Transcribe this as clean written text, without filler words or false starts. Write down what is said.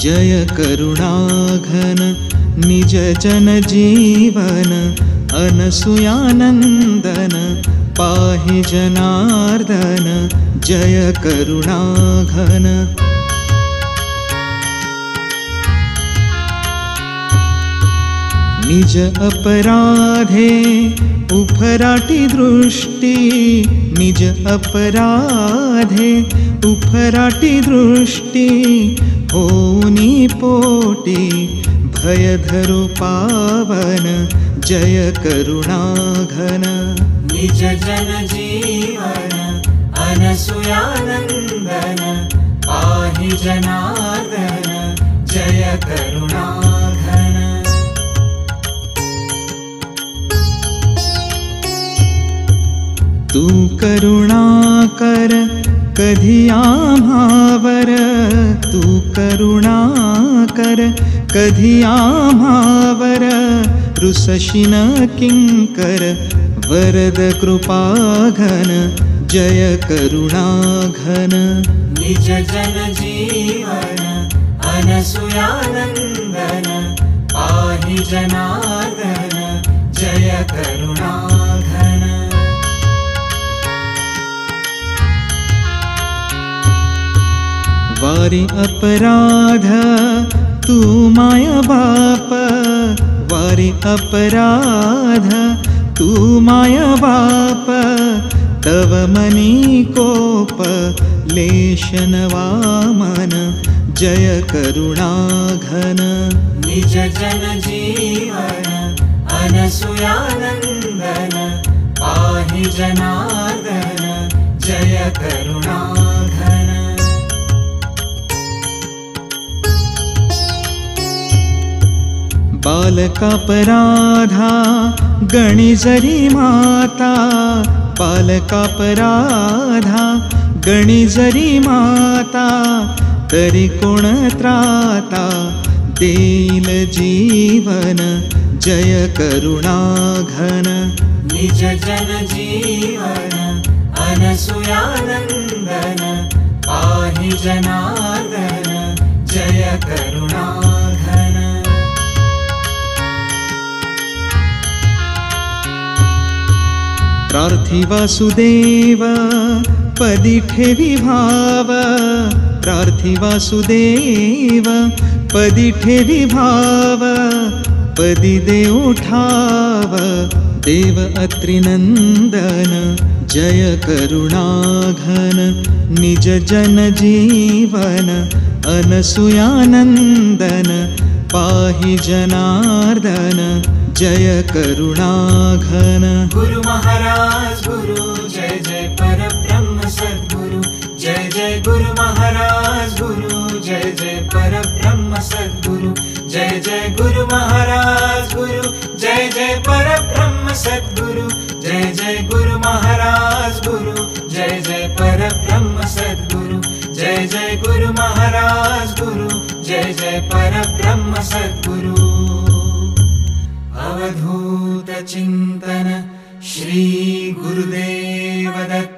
जय करुणाघन निज जन जीवन अनसुयानंदन पाहि जनार्दन जय करुणाघन। निज अपराधे उफराटी दृष्टि निज अपराधे उफराटी दृष्टि होनी पोटी भयधरु पावन जय करुणाघन। निज जन जीवन अनसुयानंदन पाहि जनार्दन जय करुणाघन। तू करुणा कर कधी आम्हावर तू करुणा कर कधी आम्हावर रुसशिन किंकर वरद कृपाघन जय करुणाघन। निज जन जीवन अनसुयानंदन पाहि जनार्दन जय करुणाघन। वारी अपराध तू माया बाप वारी अपराध तू माया बाप तव मनी कोप लेशन वामन जय करुणाघन। निज जन जीवन अनसुयानंदन पाहि जनार्दन जय करुणाघन। बालकापराधा गणी जरी माता बालकापराधा गणी जरी माता तरी कोण त्राता देईल जीवन जय करुणाघन। निज जन जीवन अनसुयानंदन पाहि जनार्दन जय करुणाघन। प्रार्थी वासुदेव पदी ठेवी भाव प्रार्थी वासुदेव पदी ठेवी भाव पदी देव ठाव देव अत्रिनंदन जय करुणाघन। निज जन जीवन अनसुयानंदन पाहि जनार्दन जय करुणाघन। गुरु महाराज गुरु जय जय परब्रह्म सद्गुरु जय जय गुरु महाराज गुरु जय जय परब्रह्म सद्गुरु जय जय गुरु महाराज गुरु जय जय परब्रह्म सद्गुरु जय जय गुरु महाराज गुरु जय जय परब्रह्म सद्गुरु जय जय गुरु महाराज गुरु जय जय परब्रह्म सद्गुरु। अवधूत चिंतन श्री गुरुदेव दत्त।